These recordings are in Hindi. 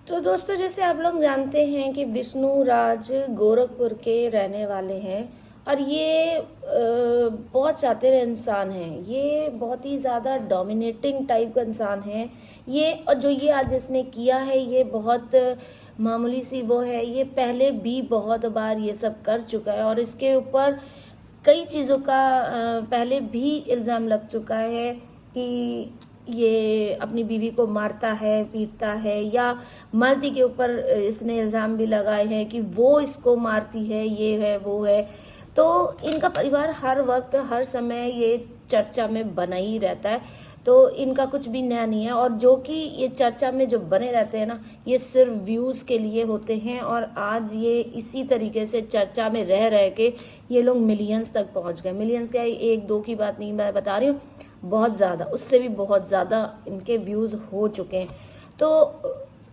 तो दोस्तों, जैसे आप लोग जानते हैं कि विष्णु राज गोरखपुर के रहने वाले हैं और ये बहुत शातिर इंसान हैं। ये बहुत ही ज़्यादा डोमिनेटिंग टाइप का इंसान है ये। और जो ये आज इसने किया है ये बहुत मामूली सी वो है। ये पहले भी बहुत बार ये सब कर चुका है और इसके ऊपर कई चीज़ों का पहले भी इल्ज़ाम लग चुका है कि ये अपनी बीवी को मारता है, पीटता है, या मालती के ऊपर इसने इल्ज़ाम भी लगाए हैं कि वो इसको मारती है, ये है वो है। तो इनका परिवार हर वक्त हर समय ये चर्चा में बना ही रहता है। तो इनका कुछ भी नया नहीं है। और जो कि ये चर्चा में जो बने रहते हैं ना, ये सिर्फ व्यूज़ के लिए होते हैं। और आज ये इसी तरीके से चर्चा में रह रह के ये लोग मिलियंस तक पहुंच गए। मिलियंस क्या, एक दो की बात नहीं मैं बता रही हूँ, बहुत ज़्यादा, उससे भी बहुत ज़्यादा इनके व्यूज़ हो चुके हैं। तो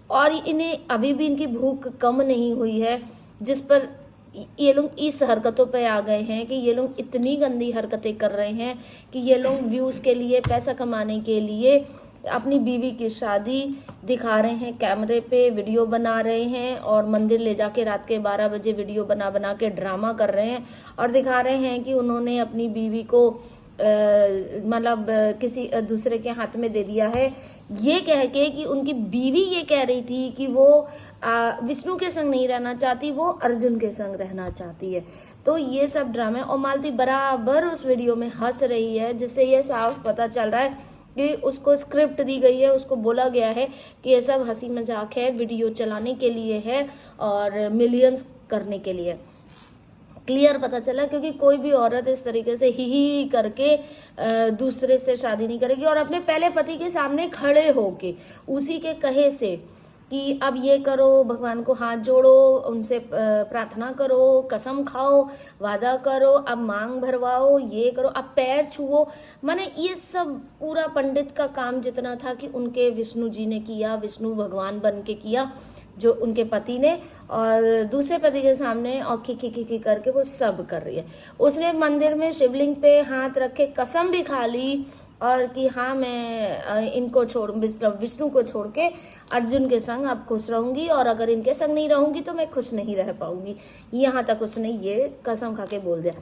और इन्हें अभी भी इनकी भूख कम नहीं हुई है, जिस पर ये लोग इस हरकतों पे आ गए हैं कि ये लोग इतनी गंदी हरकतें कर रहे हैं कि ये लोग व्यूज़ के लिए, पैसा कमाने के लिए अपनी बीवी की शादी दिखा रहे हैं, कैमरे पे वीडियो बना रहे हैं और मंदिर ले जाके रात के 12 बजे वीडियो बना बना के ड्रामा कर रहे हैं और दिखा रहे हैं कि उन्होंने अपनी बीवी को मतलब किसी दूसरे के हाथ में दे दिया है। ये कह के कि उनकी बीवी ये कह रही थी कि वो विष्णु के संग नहीं रहना चाहती, वो अर्जुन के संग रहना चाहती है। तो ये सब ड्रामे, और मालती बराबर उस वीडियो में हंस रही है, जिससे ये साफ पता चल रहा है कि उसको स्क्रिप्ट दी गई है, उसको बोला गया है कि ये सब हंसी मजाक है, वीडियो चलाने के लिए है और मिलियंस करने के लिए। क्लियर पता चला, क्योंकि कोई भी औरत इस तरीके से ही करके दूसरे से शादी नहीं करेगी। और अपने पहले पति के सामने खड़े होके उसी के कहे से कि अब ये करो, भगवान को हाथ जोड़ो, उनसे प्रार्थना करो, कसम खाओ, वादा करो, अब मांग भरवाओ, ये करो, अब पैर छुओ। माने ये सब पूरा पंडित का काम जितना था कि उनके विष्णु जी ने किया, विष्णु भगवान बन के किया जो उनके पति ने, और दूसरे पति के सामने और खी करके वो सब कर रही है। उसने मंदिर में शिवलिंग पे हाथ रखे कसम भी खा ली और कि हाँ मैं इनको छोड़, विष्णु को छोड़ के अर्जुन के संग अब खुश रहूंगी, और अगर इनके संग नहीं रहूंगी तो मैं खुश नहीं रह पाऊंगी। यहाँ तक उसने ये कसम खा के बोल दिया,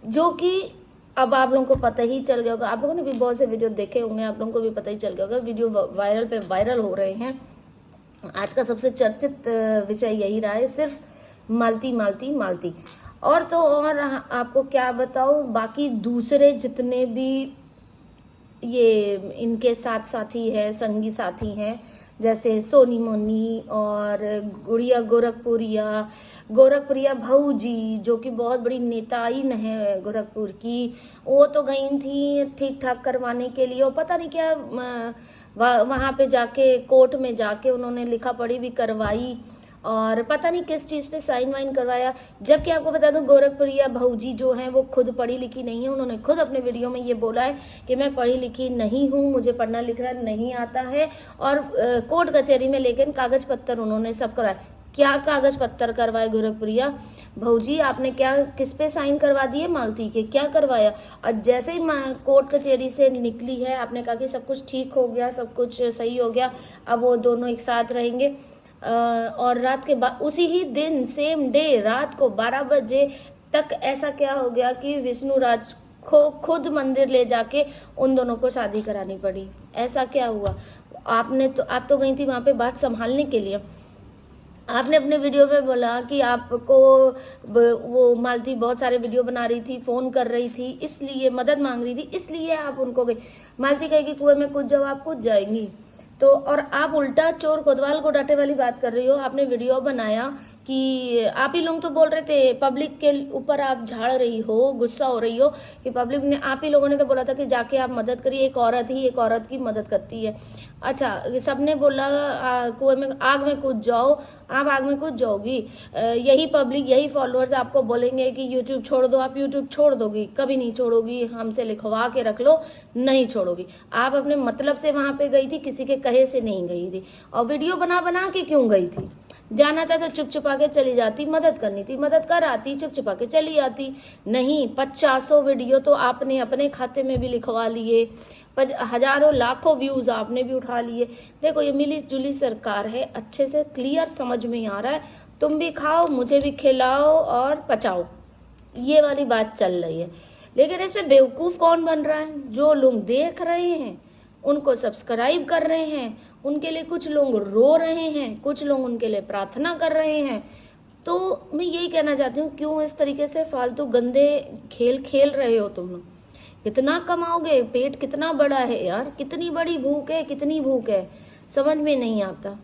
जो कि अब आप लोगों को पता ही चल गया होगा। आप लोगों ने भी बहुत से वीडियो देखे होंगे, आप लोगों को भी पता ही चल गया होगा। वीडियो वायरल पे वायरल हो रहे हैं। आज का सबसे चर्चित विषय यही रहा है, सिर्फ मालती मालती मालती। और तो और आपको क्या बताऊं, बाकी दूसरे जितने भी ये इनके साथ साथी है, संगी साथी हैं, जैसे सोनी मोनी और गुड़िया गोरखपुरिया भाऊजी, जो कि बहुत बड़ी नेताइन है गोरखपुर की, वो तो गई थी ठीक ठाक करवाने के लिए। और पता नहीं क्या वहाँ पे जाके कोर्ट में जाके उन्होंने लिखा पढ़ी भी करवाई और पता नहीं किस चीज़ पे साइन वाइन करवाया। जबकि आपको बता दूं, गोरखपुरिया भाऊजी जो हैं वो खुद पढ़ी लिखी नहीं है। उन्होंने खुद अपने वीडियो में ये बोला है कि मैं पढ़ी लिखी नहीं हूँ, मुझे पढ़ना लिखना नहीं आता है। और कोर्ट कचहरी में लेकिन कागज पत्तर उन्होंने सब कराया। क्या कागज पत्तर करवाए गोरखपुरिया भाऊजी, आपने क्या किस पे साइन करवा दिए, मालती के क्या करवाया? और जैसे ही कोर्ट कचहरी से निकली है, आपने कहा कि सब कुछ ठीक हो गया, सब कुछ सही हो गया, अब वो दोनों एक साथ रहेंगे। और रात के बाद उसी ही दिन सेम डे रात को 12 बजे तक ऐसा क्या हो गया कि विष्णु राज को खुद मंदिर ले जाके उन दोनों को शादी करानी पड़ी? ऐसा क्या हुआ? आप तो गई थी वहां पे बात संभालने के लिए। आपने अपने वीडियो में बोला कि आपको वो मालती बहुत सारे वीडियो बना रही थी, फोन कर रही थी, इसलिए मदद मांग रही थी, इसलिए आप उनको गई। मालती कहेगी कुएं में कूद जाओ, आप कूद जाएंगी। तो और आप उल्टा चोर कोतवाल को डांटे वाली बात कर रही हो। आपने वीडियो बनाया कि आप ही लोग तो बोल रहे थे, पब्लिक के ऊपर आप झाड़ रही हो, गुस्सा हो रही हो कि पब्लिक ने, आप ही लोगों ने तो बोला था कि जाके आप मदद करिए, एक औरत ही एक औरत की मदद करती है। अच्छा, सबने बोला कुएं में आग में कूद जाओ, आप आग में कूद जाओगी। यही पब्लिक, यही फॉलोअर्स आपको बोलेंगे कि यूट्यूब छोड़ दो, आप यूट्यूब छोड़ दोगी? कभी नहीं छोड़ोगी, हमसे लिखवा के रख लो, नहीं छोड़ोगी। आप अपने मतलब से वहां पे गई थी, किसी के कहे से नहीं गई थी। और वीडियो बना बना के क्यों गई थी? जाना था तो चुप छुपा के चली जाती, मदद करनी थी मदद कर आती, चुप छुपा के चली आती। नहीं, 50 वीडियो तो आपने अपने खाते में भी लिखवा लिए, हजारों लाखों व्यूज आपने भी उठा लिए। देखो ये मिली जुली सरकार है, अच्छे से क्लियर समझ में आ रहा है, तुम भी खाओ मुझे भी खिलाओ और पचाओ, ये वाली बात चल रही है। लेकिन इसमें बेवकूफ़ कौन बन रहा है? जो लोग देख रहे हैं उनको सब्सक्राइब कर रहे हैं, उनके लिए कुछ लोग रो रहे हैं, कुछ लोग उनके लिए प्रार्थना कर रहे हैं। तो मैं यही कहना चाहती हूँ, क्यों इस तरीके से फालतू गंदे खेल खेल रहे हो तुम लोग? कितना कमाओगे? पेट कितना बड़ा है यार, कितनी बड़ी भूख है, कितनी भूख है, समझ में नहीं आता।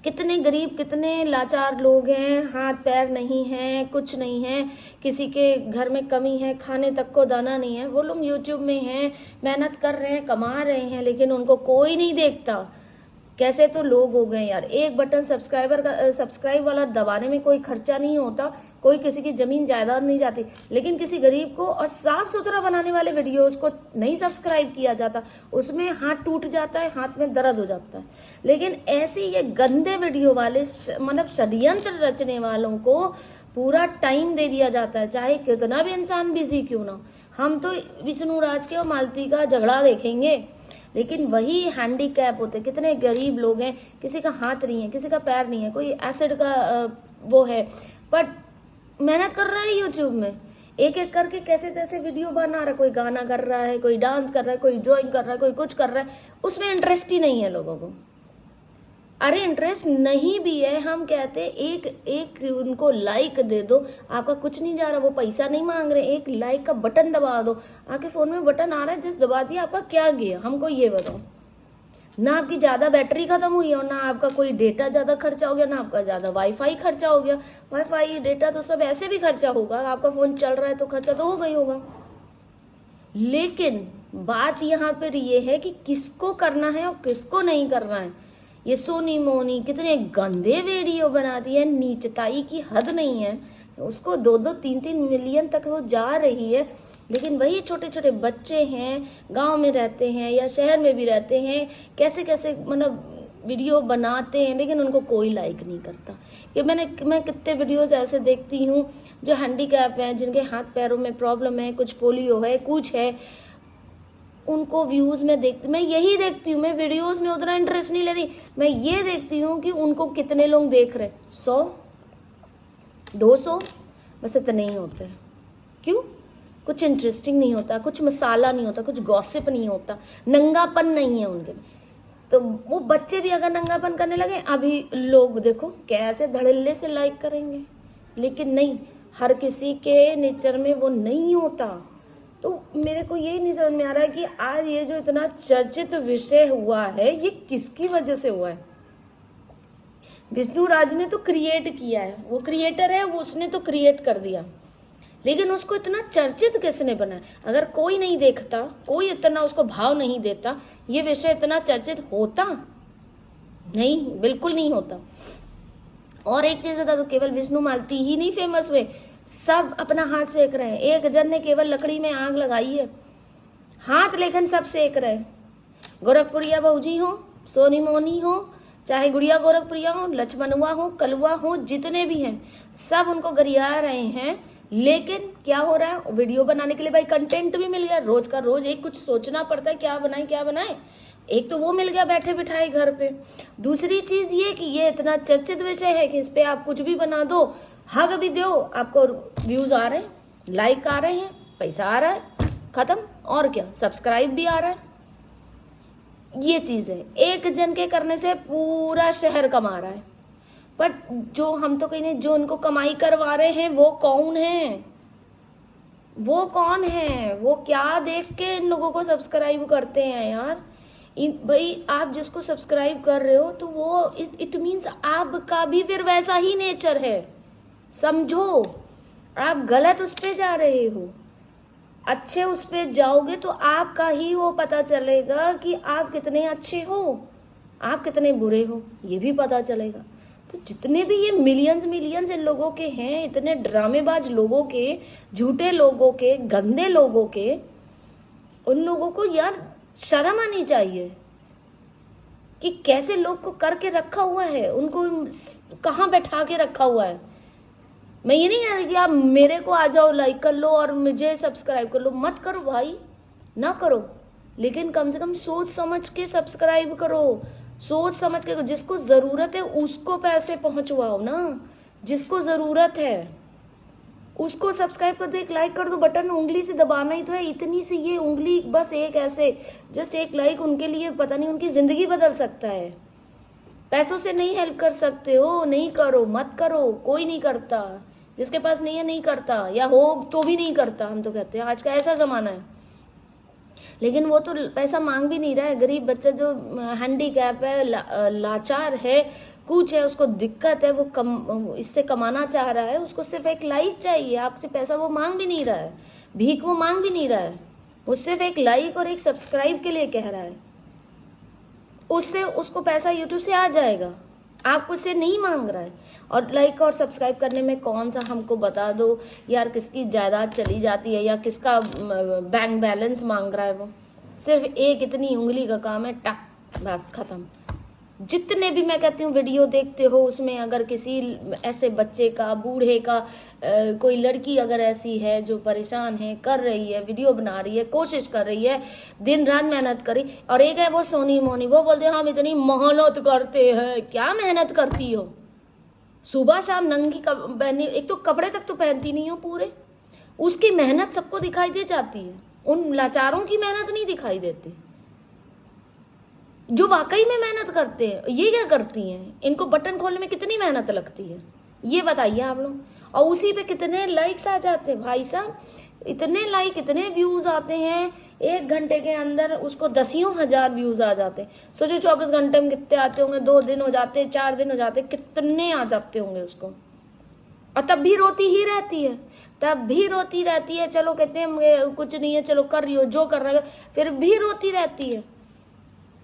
कितने गरीब, कितने लाचार लोग हैं, हाथ पैर नहीं है, कुछ नहीं है, किसी के घर में कमी है, खाने तक को दाना नहीं है, वो लोग यूट्यूब में हैं, मेहनत कर रहे हैं, कमा रहे हैं, लेकिन उनको कोई नहीं देखता। कैसे तो लोग हो गए यार। एक बटन सब्सक्राइब वाला दबाने में कोई खर्चा नहीं होता, कोई किसी की जमीन जायदाद नहीं जाती, लेकिन किसी गरीब को और साफ सुथरा बनाने वाले वीडियोस को नहीं सब्सक्राइब किया जाता, उसमें हाथ टूट जाता है, हाथ में दर्द हो जाता है। लेकिन ऐसी ये गंदे वीडियो वाले मतलब षड्यंत्र रचने वालों को पूरा टाइम दे दिया जाता है, चाहे कितना भी इंसान बिजी क्यों ना। हम तो विष्णु राज के और मालती का झगड़ा देखेंगे, लेकिन वही हैंडीकैप होते, कितने गरीब लोग हैं, किसी का हाथ नहीं है, किसी का पैर नहीं है, कोई एसिड का वो है, बट मेहनत कर रहा है यूट्यूब में, एक एक करके कैसे तैसे वीडियो बना रहा है। कोई गाना कर रहा है, कोई डांस कर रहा है, कोई ड्राइंग कर रहा है, कोई कुछ कर रहा है, उसमें इंटरेस्ट ही नहीं है लोगों को। अरे इंटरेस्ट नहीं भी है, हम कहते एक एक उनको लाइक दे दो, आपका कुछ नहीं जा रहा, वो पैसा नहीं मांग रहे, एक लाइक का बटन दबा दो। आपके फोन में बटन आ रहा है, जिस दबा दिया आपका क्या गया, हमको ये बताओ। ना आपकी ज्यादा बैटरी खत्म हुई है, और ना आपका कोई डेटा ज्यादा खर्चा हो गया, ना आपका ज्यादा वाईफाई खर्चा हो गया। वाईफाई डेटा तो सब ऐसे भी खर्चा होगा, आपका फोन चल रहा है तो खर्चा तो हो गई होगा। लेकिन बात यहाँ पर ये है कि किसको करना है और किसको नहीं करना है। ये सोनी मोनी कितने गंदे वीडियो बनाती है, नीचताई की हद नहीं है, उसको 2-2, 3-3 मिलियन तक वो जा रही है। लेकिन वही छोटे छोटे बच्चे हैं, गांव में रहते हैं या शहर में भी रहते हैं, कैसे कैसे मतलब वीडियो बनाते हैं, लेकिन उनको कोई लाइक नहीं करता। कि मैं कितने वीडियोस ऐसे देखती हूँ जो हैंडीकैप हैं, जिनके हाथ पैरों में प्रॉब्लम है, कुछ पोलियो है, कुछ है, उनको व्यूज में मैं यही देखती हूँ। मैं वीडियोस में उतना इंटरेस्ट नहीं लेती, मैं ये देखती हूँ कि उनको कितने लोग देख रहे, 100 200, बस इतने ही होते हैं। क्यों? कुछ इंटरेस्टिंग नहीं होता, कुछ मसाला नहीं होता, कुछ गॉसिप नहीं होता, नंगापन नहीं है उनके। तो वो बच्चे भी अगर नंगापन करने लगे, अभी लोग देखो कैसे धड़ल्ले से लाइक करेंगे, लेकिन नहीं, हर किसी के नेचर में वो नहीं होता। तो मेरे को यही नहीं समझ में आ रहा है कि आज ये जो इतना चर्चित विषय हुआ है, ये किसकी वजह से हुआ है। विष्णु राज ने तो क्रिएट किया है, वो क्रिएटर है, वो उसने तो क्रिएट कर दिया, लेकिन उसको इतना चर्चित किसने बनाया? अगर कोई नहीं देखता, कोई इतना उसको भाव नहीं देता, ये विषय इतना चर्चित होता नहीं, बिल्कुल नहीं होता। और एक चीज बता दो, केवल विष्णु मालती ही नहीं फेमस हुए, सब अपना हाथ सेक रहे हैं। एक जन ने केवल लकड़ी में आग लगाई है, हाथ लेकिन सब सेक रहे हैं। गोरखपुरिया बहूजी हो, सोनी मोनी हो, चाहे गुड़िया गोरखपुरिया हो, लक्ष्मणुआ हो, कलुआ हो, जितने भी हैं सब उनको गरिया रहे हैं। लेकिन क्या हो रहा है, वीडियो बनाने के लिए भाई कंटेंट भी मिल गया, रोज का रोज एक कुछ सोचना पड़ता है, क्या बनाए क्या बनाए। एक तो वो मिल गया बैठे बिठाए घर पे, दूसरी चीज ये कि ये इतना चर्चित विषय है कि इस पे आप कुछ भी बना दो, हग भी दो, आपको व्यूज आ रहे हैं, लाइक आ रहे हैं, पैसा आ रहा है, खत्म। और क्या, सब्सक्राइब भी आ रहा है। ये चीज है, एक जन के करने से पूरा शहर कमा रहा है। बट जो हम तो कहीं नहीं, जो उनको कमाई करवा रहे हैं वो कौन है, वो कौन है, वो क्या देख के इन लोगों को सब्सक्राइब करते हैं यार। भाई आप जिसको सब्सक्राइब कर रहे हो तो वो इट मीन्स आपका भी फिर वैसा ही नेचर है, समझो। आप गलत उस पे जा रहे हो, अच्छे उस पे जाओगे तो आपका ही वो पता चलेगा कि आप कितने अच्छे हो, आप कितने बुरे हो, ये भी पता चलेगा। तो जितने भी ये मिलियंस इन लोगों के हैं, इतने ड्रामेबाज लोगों के, झूठे लोगों के, गंदे लोगों के, उन लोगों को यार शर्म आनी चाहिए कि कैसे लोग को करके रखा हुआ है, उनको कहाँ बैठा के रखा हुआ है। मैं ये नहीं कह रही कि आप मेरे को आ जाओ, लाइक कर लो और मुझे सब्सक्राइब कर लो, मत करो भाई, ना करो। लेकिन कम से कम सोच समझ के सब्सक्राइब करो, सोच समझ के। जिसको ज़रूरत है उसको पैसे पहुंचवाओ ना, जिसको ज़रूरत है उसको सब्सक्राइब कर दो, एक लाइक कर दो। बटन उंगली से दबाना ही तो है, इतनी सी ये उंगली, बस एक ऐसे जस्ट एक लाइक उनके लिए पता नहीं उनकी ज़िंदगी बदल सकता है। पैसों से नहीं हेल्प कर सकते हो, नहीं करो, मत करो, कोई नहीं करता। जिसके पास नहीं है नहीं करता, या हो तो भी नहीं करता। हम तो कहते हैं आज का ऐसा ज़माना है। लेकिन वो तो पैसा मांग भी नहीं रहा है। गरीब बच्चा जो हैंडीकैप है, लाचार है, कुछ है, उसको दिक्कत है, वो इससे कमाना चाह रहा है, उसको सिर्फ एक लाइक चाहिए। आपसे पैसा वो मांग भी नहीं रहा है, भीख वो मांग भी नहीं रहा है, वो सिर्फ एक लाइक और एक सब्सक्राइब के लिए कह रहा है। उससे उसको पैसा यूट्यूब से आ जाएगा, आपको से नहीं मांग रहा है। और लाइक और सब्सक्राइब करने में कौन सा हमको बता दो यार, किसकी जायदाद चली जाती है या किसका बैंक बैलेंस मांग रहा है। वो सिर्फ एक इतनी उंगली का काम है, टक, बस खत्म। जितने भी मैं कहती हूँ वीडियो देखते हो, उसमें अगर किसी ऐसे बच्चे का, बूढ़े का, कोई लड़की अगर ऐसी है जो परेशान है, कर रही है, वीडियो बना रही है, कोशिश कर रही है, दिन रात मेहनत करी, और एक है वो सोनी मोनी, वो बोलते हैं हम इतनी मेहनत करते हैं। क्या मेहनत करती हो? सुबह शाम नंगी पहनी, एक तो कपड़े तक तो पहनती नहीं हो पूरे। उसकी मेहनत सबको दिखाई दे जाती है, उन लाचारों की मेहनत नहीं दिखाई देती जो वाकई में मेहनत करते हैं। ये क्या करती हैं? इनको बटन खोलने में कितनी मेहनत लगती है, ये बताइए आप लोग। और उसी पे कितने लाइक्स आ जाते हैं भाई साहब, इतने लाइक, इतने व्यूज आते हैं। 1 घंटे के अंदर उसको 10,000 व्यूज आ जाते हैं। सोचो 24 घंटे में कितने आते होंगे, 2 दिन हो जाते, 4 दिन हो जाते, कितने आ जाते होंगे उसको। और तब भी रोती ही रहती है, तब भी रोती रहती है। चलो कहते हैं कुछ नहीं है, चलो कर रही हो जो कर रहा है, फिर भी रोती रहती है।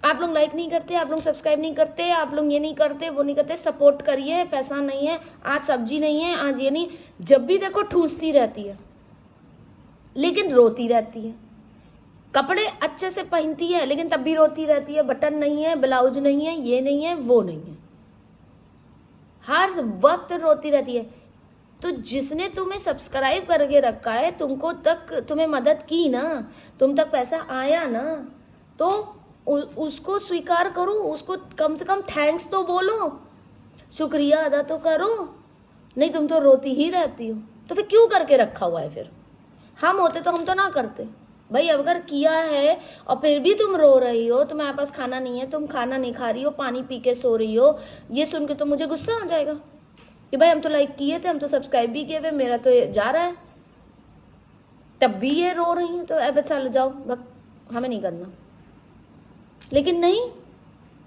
आप लोग लाइक नहीं करते, आप लोग सब्सक्राइब नहीं करते, आप लोग ये नहीं करते, वो नहीं करते। सपोर्ट करिए, पैसा नहीं है, आज सब्जी नहीं है, आज ये नहीं, जब भी देखो ठूसती रहती है, लेकिन रोती रहती है। कपड़े अच्छे से पहनती है लेकिन तब भी रोती रहती है। बटन नहीं है, ब्लाउज नहीं है, ये नहीं है, वो नहीं है, हर वक्त रोती रहती है। तो जिसने तुम्हें सब्सक्राइब करके रखा है, तुमको तक तुम्हें मदद की ना, तुम तक पैसा आया ना, तो उसको स्वीकार करो, उसको कम से कम थैंक्स तो बोलो, शुक्रिया अदा तो करो। नहीं, तुम तो रोती ही रहती हो, तो फिर क्यों करके रखा हुआ है? फिर हम होते तो हम तो ना करते भाई। अगर किया है और फिर भी तुम रो रही हो, तुम्हारे पास खाना नहीं है, तुम खाना नहीं खा रही हो, पानी पी के सो रही हो, ये सुन के तो मुझे गुस्सा आ जाएगा कि भाई हम तो लाइक किए थे, हम तो सब्सक्राइब भी किए हुए, मेरा तो ये जा रहा है, तब भी ये रो रही है। तो अब चलो जाओ, हमें नहीं करना। लेकिन नहीं,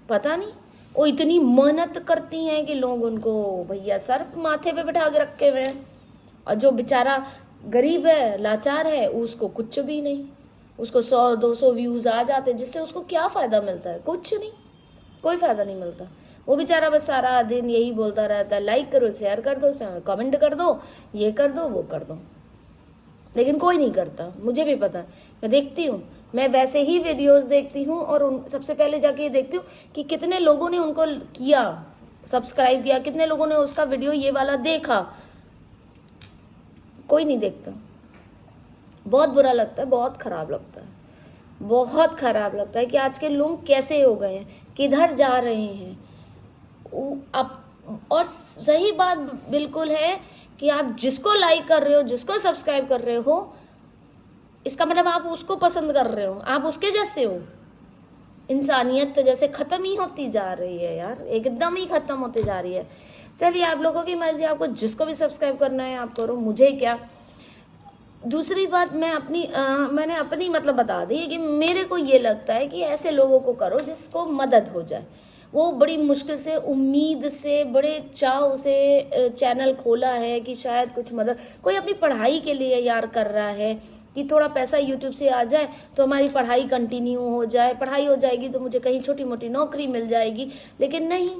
पता नहीं वो इतनी मेहनत करती हैं कि लोग उनको भैया सर माथे पे बिठा के रखे हुए हैं। और जो बेचारा गरीब है, लाचार है, उसको कुछ भी नहीं, उसको 100-200 व्यूज आ जाते, जिससे उसको क्या फ़ायदा मिलता है? कुछ नहीं, कोई फ़ायदा नहीं मिलता। वो बेचारा बस सारा दिन यही बोलता रहता है, लाइक करो, शेयर कर दो, कमेंट कर दो, ये कर दो, वो कर दो, लेकिन कोई नहीं करता। मुझे भी पता है, मैं देखती हूँ, मैं वैसे ही वीडियोस देखती हूँ और सबसे पहले जाके ये देखती हूँ कि कितने लोगों ने उनको किया, सब्सक्राइब किया, कितने लोगों ने उसका वीडियो ये वाला देखा। कोई नहीं देखता। बहुत बुरा लगता है, बहुत खराब लगता है, बहुत खराब लगता है कि आज के लोग कैसे हो गए हैं, किधर जा रहे हैं। अब और सही बात बिल्कुल है कि आप जिसको लाइक कर रहे हो, जिसको सब्सक्राइब कर रहे हो, इसका मतलब आप उसको पसंद कर रहे हो, आप उसके जैसे हो। इंसानियत तो जैसे ख़त्म ही होती जा रही है यार, एकदम ही ख़त्म होती जा रही है। चलिए, आप लोगों की मर्जी, आपको जिसको भी सब्सक्राइब करना है आप करो, मुझे क्या। दूसरी बात, मैंने अपनी मतलब बता दी है कि मेरे को ये लगता है कि ऐसे लोगों को करो जिसको मदद हो जाए। वो बड़ी मुश्किल से, उम्मीद से, बड़े चाव से चैनल खोला है कि शायद कुछ मदद, कोई अपनी पढ़ाई के लिए यार कर रहा है कि थोड़ा पैसा यूट्यूब से आ जाए तो हमारी पढ़ाई कंटिन्यू हो जाए, पढ़ाई हो जाएगी तो मुझे कहीं छोटी मोटी नौकरी मिल जाएगी। लेकिन नहीं,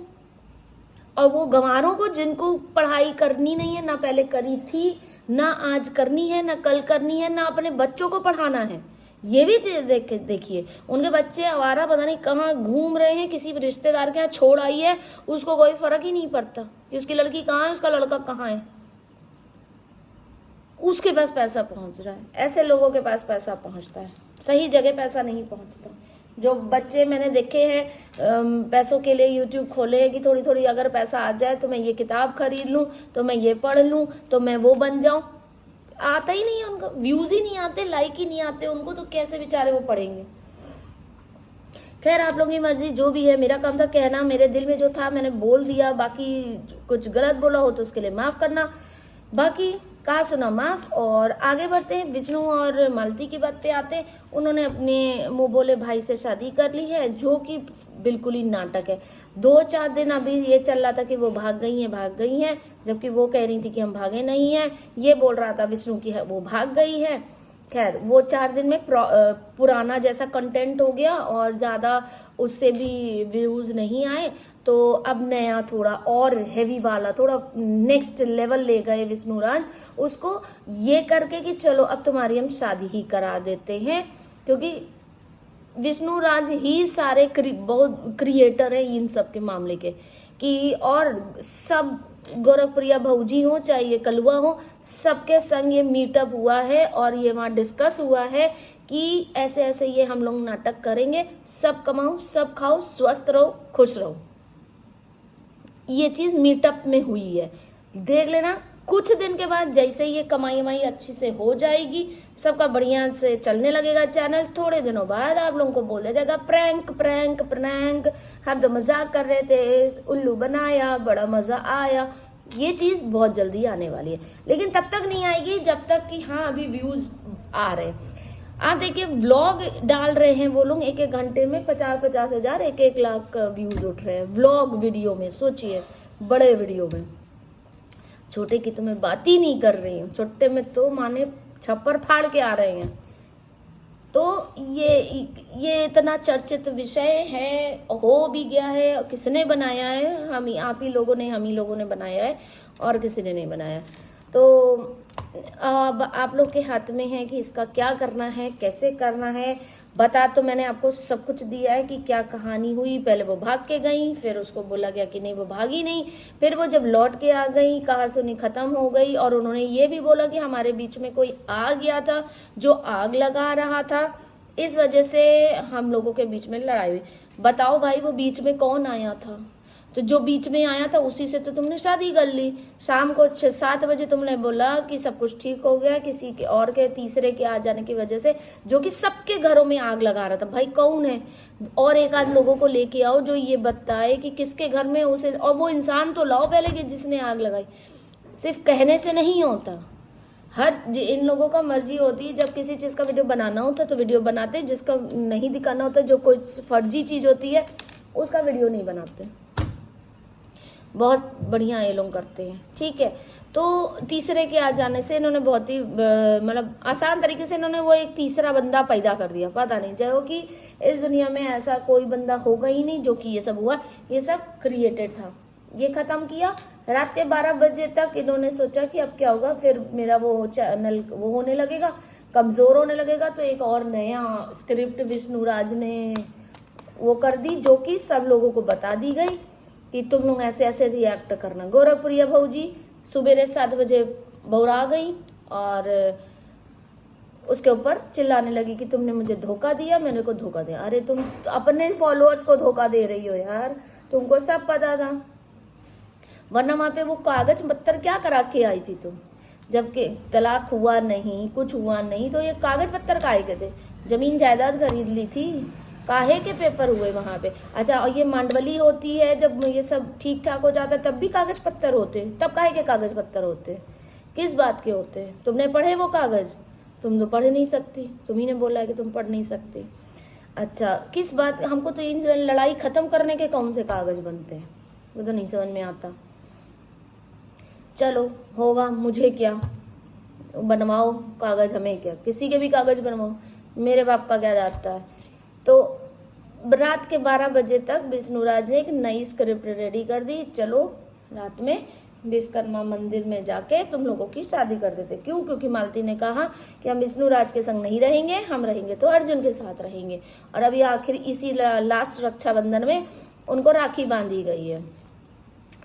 और वो गंवारों को जिनको पढ़ाई करनी नहीं है, ना पहले करी थी, ना आज करनी है, ना कल करनी है, ना अपने बच्चों को पढ़ाना है, ये भी चीज देखिए, उनके बच्चे आवारा पता नहीं कहाँ घूम रहे हैं, किसी रिश्तेदार के यहाँ छोड़ आई है, उसको कोई फर्क ही नहीं पड़ता कि उसकी लड़की कहाँ है, उसका लड़का कहाँ है, उसके पास पैसा पहुंच रहा है। ऐसे लोगों के पास पैसा पहुंचता है। सही जगह पैसा नहीं पहुंचता। जो बच्चे मैंने देखे हैं पैसों के लिए यूट्यूब खोले हैं कि थोड़ी थोड़ी अगर पैसा आ जाए तो मैं ये किताब खरीद लूँ, तो मैं ये पढ़ लूँ, तो मैं वो बन जाऊँ। आता ही नहीं है उनका, व्यूज ही नहीं आते, लाइक ही नहीं आते उनको, तो कैसे बेचारे वो पढ़ेंगे। खैर आप लोगों की मर्जी, जो भी है। मेरा काम था कहना, मेरे दिल में जो था मैंने बोल दिया। बाकी कुछ गलत बोला हो तो उसके लिए माफ करना, बाकी कहा सुना माफ। और आगे बढ़ते हैं, विष्णु और मालती की बात पे आते हैं। उन्होंने अपने मुंह बोले भाई से शादी कर ली है, जो कि बिल्कुल ही नाटक है। 2-4 दिन अभी ये चल रहा था कि वो भाग गई हैं, जबकि वो कह रही थी कि हम भागे नहीं हैं। ये बोल रहा था विष्णु की वो भाग गई है। खैर वो 4 दिन में पुराना जैसा कंटेंट हो गया और ज़्यादा उससे भी व्यूज नहीं आए, तो अब नया थोड़ा और हेवी वाला, थोड़ा नेक्स्ट लेवल ले गए विष्णुराज उसको, ये करके कि चलो अब तुम्हारी हम शादी ही करा देते हैं। क्योंकि विष्णुराज ही सारे बहुत क्रिएटर है इन सब के मामले के, कि और सब गोरखप्रिया भौजी हो चाहे ये कलुआ हो, सबके संग ये मीटअप हुआ है और ये वहाँ डिस्कस हुआ है कि ऐसे ऐसे ये हम लोग नाटक करेंगे, सब कमाओ, सब खाओ, स्वस्थ रहो, खुश रहो। ये चीज मीटअप में हुई है, देख लेना। कुछ दिन के बाद जैसे ये कमाई वमाई अच्छी से हो जाएगी, सबका बढ़िया से चलने लगेगा चैनल, थोड़े दिनों बाद आप लोगों को बोल दिया जाएगा प्रैंक प्रैंक प्रैंक, हम तो मजाक कर रहे थे, उल्लू बनाया, बड़ा मजा आया। ये चीज बहुत जल्दी आने वाली है, लेकिन तब तक नहीं आएगी जब तक कि हाँ अभी व्यूज आ रहे हैं। आप देखिए व्लॉग डाल रहे हैं वो लोग, 1-1 घंटे में 50-50 हजार 1-1 लाख व्यूज उठ रहे हैं व्लॉग वीडियो में। सोचिए, बड़े वीडियो में, छोटे की तो मैं बात ही नहीं कर रही हूँ, छोटे में तो माने छप्पर फाड़ के आ रहे हैं। तो ये इतना चर्चित विषय है, हो भी गया है। और किसने बनाया है? हम ही लोगों ने बनाया है, और किसी ने नहीं बनाया। तो अब आप लोग के हाथ में है कि इसका क्या करना है, कैसे करना है। बता तो मैंने आपको सब कुछ दिया है कि क्या कहानी हुई। पहले वो भाग के गई, फिर उसको बोला गया कि नहीं वो भागी नहीं, फिर वो जब लौट के आ गई कहासुनी खत्म हो गई। और उन्होंने ये भी बोला कि हमारे बीच में कोई आ गया था जो आग लगा रहा था, इस वजह से हम लोगों के बीच में लड़ाई हुई। बताओ भाई, वो बीच में कौन आया था? तो जो बीच में आया था उसी से तो तुमने शादी कर ली। शाम को 6-7 बजे तुमने बोला कि सब कुछ ठीक हो गया, किसी के और के तीसरे के आ जाने की वजह से, जो कि सबके घरों में आग लगा रहा था। भाई कौन है? और एक आध लोगों को लेके आओ जो ये बताए कि किसके घर में उसे, और वो इंसान तो लाओ पहले कि जिसने आग लगाई। सिर्फ कहने से नहीं होता, इन लोगों का मर्जी होती है। जब किसी चीज़ का वीडियो बनाना होता तो वीडियो बनाते, जिसका नहीं दिखाना होता, जो कोई फर्जी चीज़ होती है उसका वीडियो नहीं बनाते। बहुत बढ़िया ये लोग करते हैं, ठीक है। तो तीसरे के आ जाने से इन्होंने बहुत ही मतलब आसान तरीके से इन्होंने वो एक तीसरा बंदा पैदा कर दिया। पता नहीं, जो कि इस दुनिया में ऐसा कोई बंदा होगा ही नहीं जो कि ये सब हुआ, ये सब क्रिएटेड था। ये खत्म किया रात के 12 बजे तक। इन्होंने सोचा कि अब क्या होगा, फिर मेरा वो चैनल वो होने लगेगा, कमजोर होने लगेगा। तो एक और नया स्क्रिप्ट विष्णुराज ने वो कर दी, जो कि सब लोगों को बता दी गई कि तुम लोग ऐसे ऐसे रिएक्ट करना। गोरखप्रिया भौजी सुबह 7 बजे बौरा गई और उसके ऊपर चिल्लाने लगी कि तुमने मुझे धोखा दिया, मैंने को धोखा दिया। अरे तुम अपने फॉलोअर्स को धोखा दे रही हो यार, तुमको सब पता था। वरना वहां पे वो कागज पत्तर क्या करा के आई थी तुम? जबकि तलाक हुआ नहीं, कुछ हुआ नहीं, तो ये कागज पत्तर काहे के थे? जमीन जायदाद खरीद ली थी, काहे के पेपर हुए वहां पे? अच्छा, और ये मांडवली होती है, जब ये सब ठीक ठाक हो जाता है तब भी कागज पत्तर होते, तब काहे के कागज पत्तर होते? किस बात के होते? तुमने पढ़े वो कागज? तुम तो पढ़ नहीं सकती, तुम्ही ने बोला है कि तुम पढ़ नहीं सकती। अच्छा, किस बात? हमको तो इन लड़ाई खत्म करने के कौन से कागज बनते हैं, वो तो नहीं समझ में आता। चलो होगा, मुझे क्या, बनवाओ कागज, हमें क्या, किसी के भी कागज बनवाओ, मेरे बाप का क्या जाता है। तो रात के 12 बजे तक विष्णुराज ने एक नई स्क्रिप्ट रेडी कर दी। चलो रात में विश्वकर्मा मंदिर में जाके तुम लोगों की शादी कर देते। क्यों? क्योंकि मालती ने कहा कि हम विष्णुराज के संग नहीं रहेंगे, हम रहेंगे तो अर्जुन के साथ रहेंगे। और अभी आखिर इसी लास्ट रक्षाबंधन में उनको राखी बांधी गई है।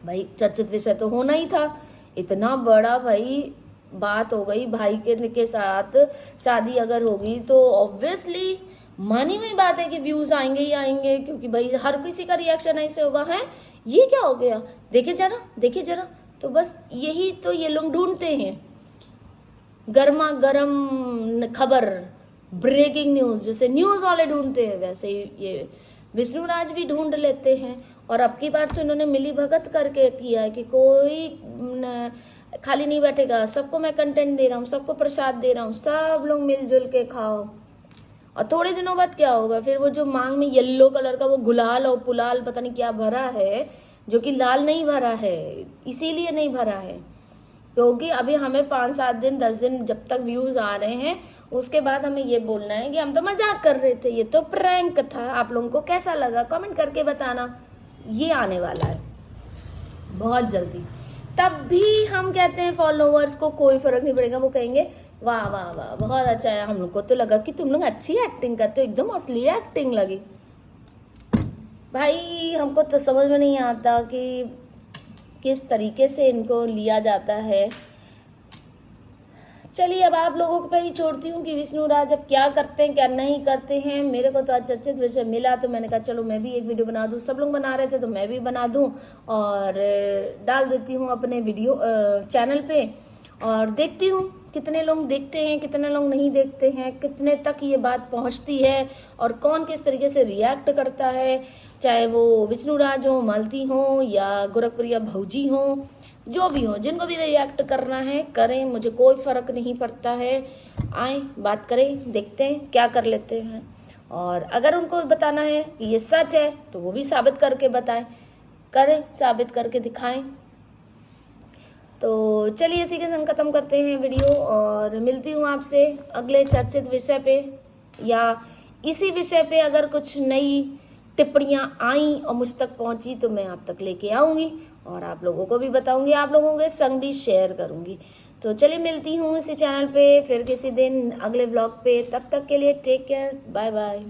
भाई चर्चित विषय तो होना ही था, इतना बड़ा भाई बात हो गई, भाई के साथ शादी अगर होगी तो ऑब्वियसली मानी हुई बात है कि व्यूज आएंगे ही आएंगे, क्योंकि भाई हर किसी का रिएक्शन ऐसे होगा, है ये क्या हो गया, देखिए जरा देखिए जरा। तो बस यही तो ये लोग ढूंढते हैं, गर्मा गर्म खबर, ब्रेकिंग न्यूज, जैसे न्यूज वाले ढूंढते हैं वैसे ही ये विष्णु राज भी ढूंढ लेते हैं। और अब की बार तो इन्होंने मिली भगत करके किया है कि कोई खाली नहीं बैठेगा, सबको मैं कंटेंट दे रहा हूँ, सबको प्रसाद दे रहा हूँ, सब लोग मिलजुल के खाओ। और थोड़े दिनों बाद क्या होगा, फिर वो जो मांग में येलो कलर का वो गुलाल और पुलाल पता नहीं क्या भरा है, जो कि लाल नहीं भरा है, इसीलिए नहीं भरा है क्योंकि अभी हमें 5-7 दिन 10 दिन जब तक व्यूज आ रहे हैं उसके बाद हमें ये बोलना है कि हम तो मजाक कर रहे थे, ये तो प्रैंक था। आप लोगों को कैसा लगा कमेंट करके बताना। ये आने वाला है बहुत जल्दी, तब भी हम कहते हैं फॉलोवर्स को कोई फर्क नहीं पड़ेगा, वो कहेंगे वाह वाह वाह बहुत अच्छा है, हम लोग को तो लगा कि तुम लोग अच्छी एक्टिंग करते हो, एकदम असली एक्टिंग लगी। भाई हमको तो समझ में नहीं आता कि किस तरीके से इनको लिया जाता है। चलिए अब आप लोगों पे ही छोड़ती हूँ कि विष्णु राज अब क्या करते हैं क्या नहीं करते हैं। मेरे को तो आज चर्चित विषय मिला तो मैंने कहा चलो मैं भी एक वीडियो बना दूँ, सब लोग बना रहे थे तो मैं भी बना दूँ और डाल देती हूँ अपने वीडियो चैनल पे, और देखती हूँ कितने लोग देखते हैं कितने लोग नहीं देखते हैं, कितने तक ये बात पहुँचती है और कौन किस तरीके से रिएक्ट करता है, चाहे वो विष्णु राज हो, मालती हो या गोरखप्रिया भौजी हो, जो भी हो, जिनको भी रिएक्ट करना है करें, मुझे कोई फर्क नहीं पड़ता है। आए बात करें, देखते हैं क्या कर लेते हैं, और अगर उनको बताना है कि ये सच है तो वो भी साबित करके बताएं, करें साबित करके दिखाएं। तो चलिए इसी के संग खत्म करते हैं वीडियो और मिलती हूँ आपसे अगले चर्चित विषय पे, या इसी विषय पे अगर कुछ नई टिप्पणियां आई और मुझ तक पहुंची तो मैं आप तक लेके आऊंगी और आप लोगों को भी बताऊंगी, आप लोगों के संग भी शेयर करूंगी। तो चलिए मिलती हूँ इसी चैनल पे फिर किसी दिन अगले ब्लॉग पे, तब तक के लिए टेक केयर, बाय बाय।